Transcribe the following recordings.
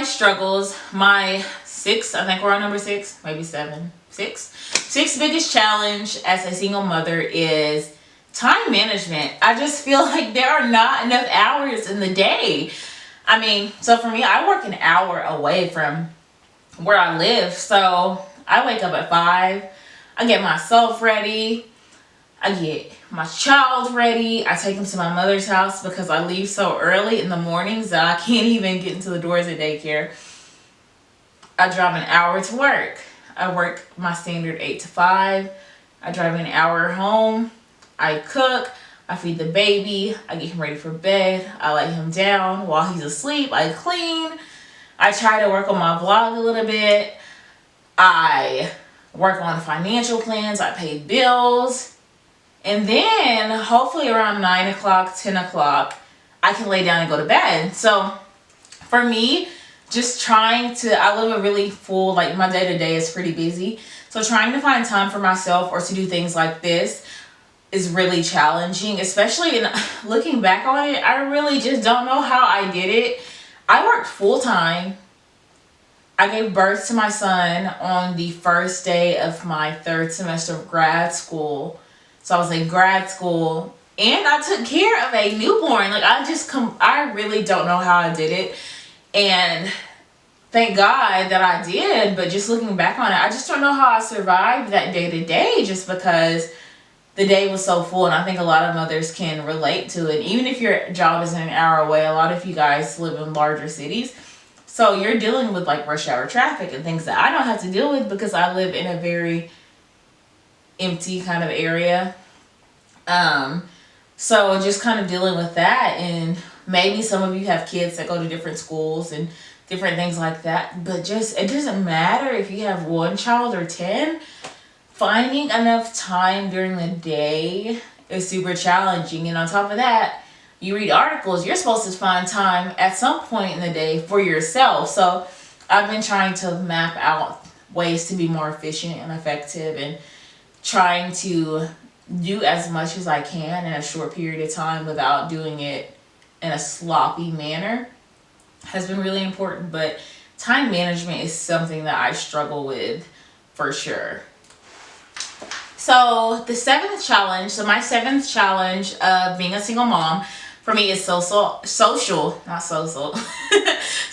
struggles, my six, I think we're on number six, maybe seven, six biggest challenge as a single mother is time management. I just feel like there are not enough hours in the day. I mean, so for me, I work an hour away from where I live. So I wake up at 5. I get myself ready. I get my child ready. I take him to my mother's house because I leave so early in the mornings that I can't even get into the doors of daycare. I drive an hour to work. I work my standard 8 to 5. I drive an hour home. I cook. I feed the baby. I get him ready for bed. I lay him down while he's asleep. I clean. I try to work on my vlog a little bit. I work on financial plans. I pay bills. And then hopefully around 9 o'clock, 10 o'clock, I can lay down and go to bed. So for me, just trying to, I live a really full, like my day to day is pretty busy. So trying to find time for myself or to do things like this is really challenging, especially in looking back on it. I really just don't know how I did it. I worked full time. I gave birth to my son on the first day of my 3rd semester of grad school. So I was in grad school and I took care of a newborn. Like I really don't know how I did it. And thank God that I did. But just looking back on it, I just don't know how I survived that day to day just because the day was so full. And I think a lot of mothers can relate to it. Even if your job is an hour away, a lot of you guys live in larger cities. So you're dealing with like rush hour traffic and things that I don't have to deal with because I live in a very empty kind of area. So just kind of dealing with that, and maybe some of you have kids that go to different schools and different things like that, but just it doesn't matter if you have 1 child or 10. Finding enough time during the day is super challenging. And on top of that, you read articles, you're supposed to find time at some point in the day for yourself. So I've been trying to map out ways to be more efficient and effective and trying to do as much as I can in a short period of time without doing it in a sloppy manner has been really important. But time management is something that I struggle with for sure. So the 7th challenge, so my 7th challenge of being a single mom for me is social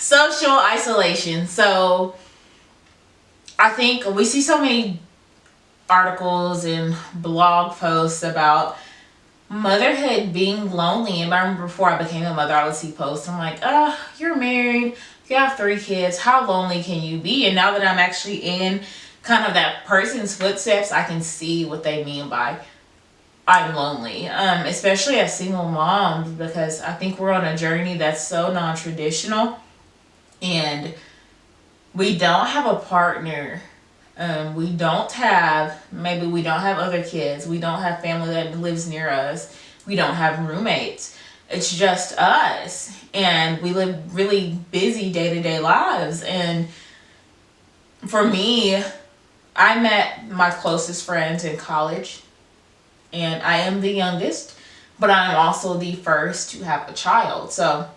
isolation. So I think we see so many articles and blog posts about motherhood being lonely. And I remember before I became a mother, I would see posts. I'm like, you're married, you have 3 kids, how lonely can you be? And now that I'm actually in kind of that person's footsteps, I can see what they mean by I'm lonely, especially as single moms, because I think we're on a journey that's so non-traditional and we don't have a partner. We don't have other kids. We don't have family that lives near us. We don't have roommates. It's just us. And we live really busy day-to-day lives. And for me, I met my closest friends in college. And I am the youngest, but I'm also the first to have a child. So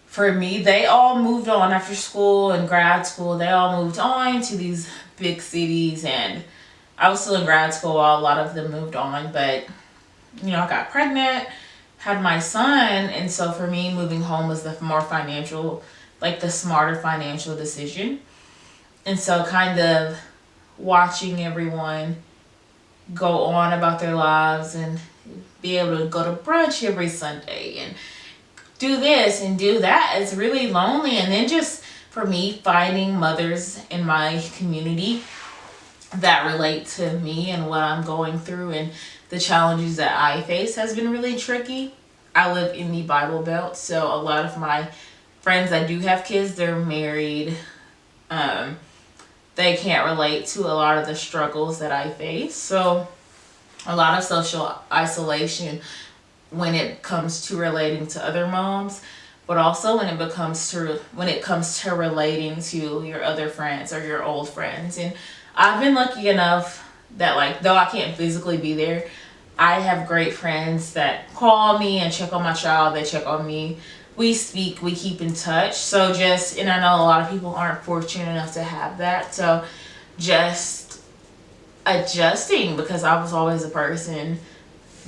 for me, they all moved on after school and grad school. They all moved on to these big cities, and I was still in grad school while a lot of them moved on. But, I got pregnant, had my son, and so for me, moving home was the smarter financial decision. And so kind of watching everyone go on about their lives and be able to go to brunch every Sunday and do this and do that is really lonely. And then just for me, finding mothers in my community that relate to me and what I'm going through and the challenges that I face has been really tricky. I live in the Bible Belt, so a lot of my friends that do have kids, they're married. They can't relate to a lot of the struggles that I face. So a lot of social isolation when it comes to relating to other moms, but also when it comes to relating to your other friends or your old friends. And I've been lucky enough that though I can't physically be there, I have great friends that call me and check on my child. They check on me. we speak, we keep in touch. So just, and I know a lot of people aren't fortunate enough to have that. So just adjusting, because I was always a person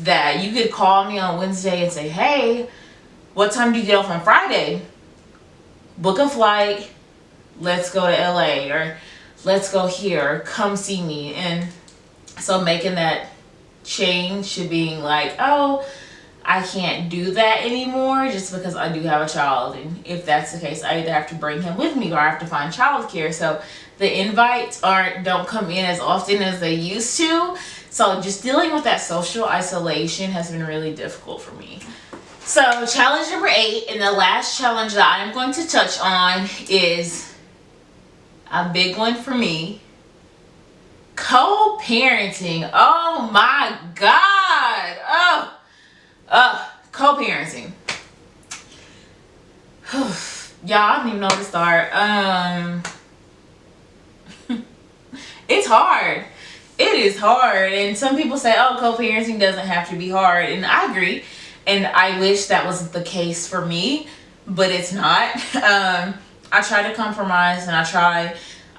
that you could call me on Wednesday and say, hey, what time do you get off on Friday? Book a flight, let's go to LA, or let's go here, or come see me. And so making that change to being like, oh, I can't do that anymore just because I do have a child. And if that's the case, I either have to bring him with me or I have to find childcare. So the invites don't come in as often as they used to. So just dealing with that social isolation has been really difficult for me. So challenge number 8, and the last challenge that I am going to touch on is a big one for me. Co-parenting. Oh my God. Co-parenting. Y'all, I don't even know where to start. It's hard. It is hard. And some people say, oh, co-parenting doesn't have to be hard. And I agree. And I wish that was the case for me, but it's not. I try to compromise, and I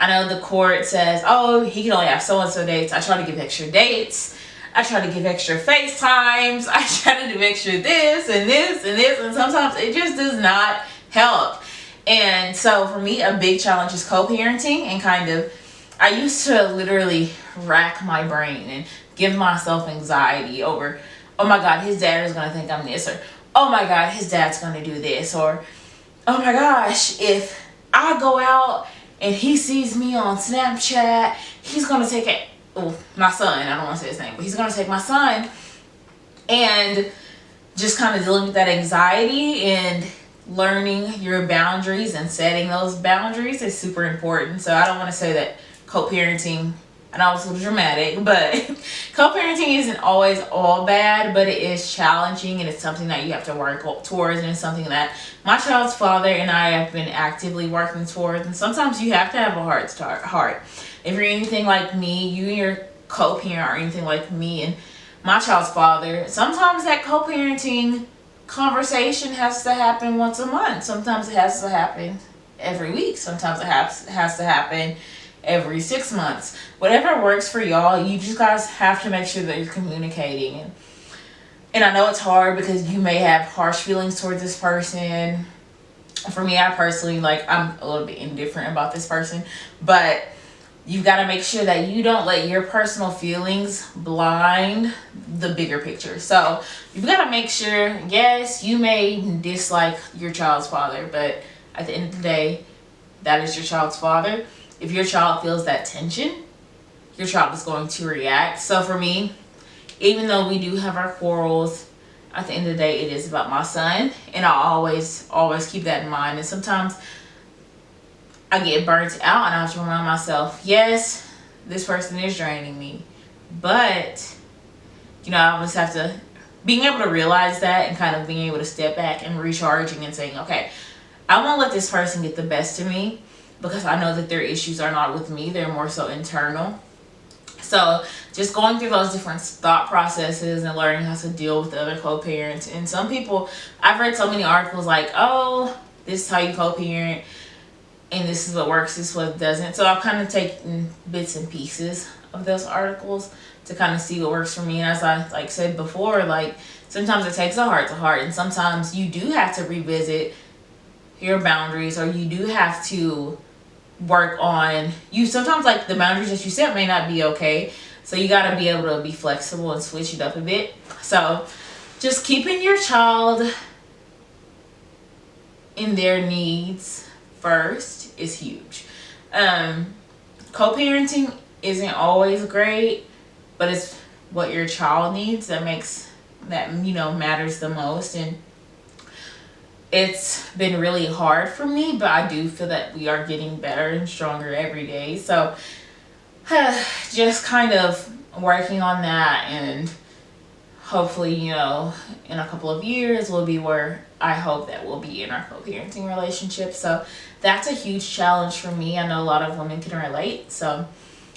know the court says, oh, he can only have so-and-so dates. I try to give extra dates. I try to give extra FaceTimes. I try to do extra this and this and this. And sometimes it just does not help. And so for me, a big challenge is co-parenting, and I used to literally rack my brain and give myself anxiety over, oh my God, his dad is going to think I'm this, or oh my God, his dad's going to do this, or oh my gosh, if I go out and he sees me on Snapchat, he's going to take it. Oh, my son, I don't want to say his name, but he's going to take my son. And just kind of dealing with that anxiety and learning your boundaries and setting those boundaries is super important. So I don't want to say that co-parenting, and I was a little dramatic, but co-parenting isn't always all bad, but it is challenging, and it's something that you have to work towards, and it's something that my child's father and I have been actively working towards. And sometimes you have to have a heart. If you're anything like me, you and your co-parent are anything like me and my child's father, sometimes that co-parenting conversation has to happen once a month. Sometimes it has to happen every week. Sometimes it has to happen every 6 months. Whatever works for y'all, you just guys have to make sure that you're communicating. And I know it's hard because you may have harsh feelings towards this person. For me, I personally, I'm a little bit indifferent about this person, but you've got to make sure that you don't let your personal feelings blind the bigger picture. So you've got to make sure, yes, you may dislike your child's father, but at the end of the day, that is your child's father. If your child feels that tension, your child is going to react. So for me, even though we do have our quarrels, at the end of the day, it is about my son. And I always keep that in mind. And sometimes I get burnt out and I have to remind myself, yes, this person is draining me. But, I just have to, being able to realize that and kind of being able to step back and recharging and saying, okay, I won't let this person get the best of me, because I know that their issues are not with me. They're more so internal. So just going through those different thought processes and learning how to deal with the other co-parents. And some people, I've read so many articles like, oh, this is how you co-parent, and this is what works, this is what doesn't. So I've kind of taken bits and pieces of those articles to kind of see what works for me. And as I said before, sometimes it takes a heart to heart, and sometimes you do have to revisit your boundaries, or you do have to work on sometimes the boundaries that you set may not be okay. So you got to be able to be flexible and switch it up a bit. So just keeping your child in their needs first is huge. Co-parenting isn't always great, but it's what your child needs that matters the most. And it's been really hard for me, but I do feel that we are getting better and stronger every day. So just kind of working on that, and hopefully, in a couple of years we'll be where I hope that we'll be in our co-parenting relationship. So that's a huge challenge for me. I know a lot of women can relate. So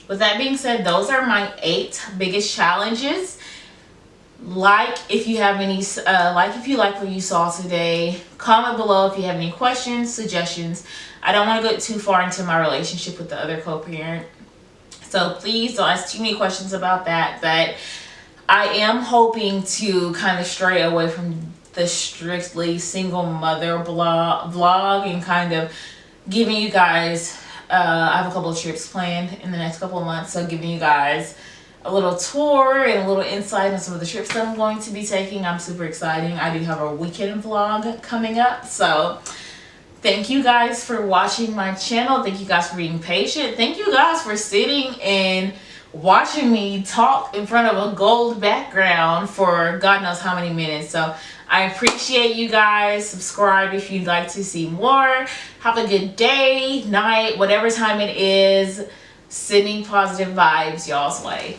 with that being said, those are my 8 biggest challenges. Like if you have any if you like what you saw today. Comment below if you have any questions, suggestions. I don't want to go too far into my relationship with the other co-parent, so please don't ask too many questions about that. But I am hoping to kind of stray away from the strictly single mother vlog and kind of giving you guys I have a couple of trips planned in the next couple of months, so giving you guys a little tour and a little insight on some of the trips that I'm going to be taking. I'm super excited. I do have a weekend vlog coming up. So thank you guys for watching my channel. Thank you guys for being patient. Thank you guys for sitting and watching me talk in front of a gold background for God knows how many minutes. So I appreciate you guys. Subscribe if you'd like to see more. Have a good day, night, whatever time it is. Sending positive vibes y'all's way.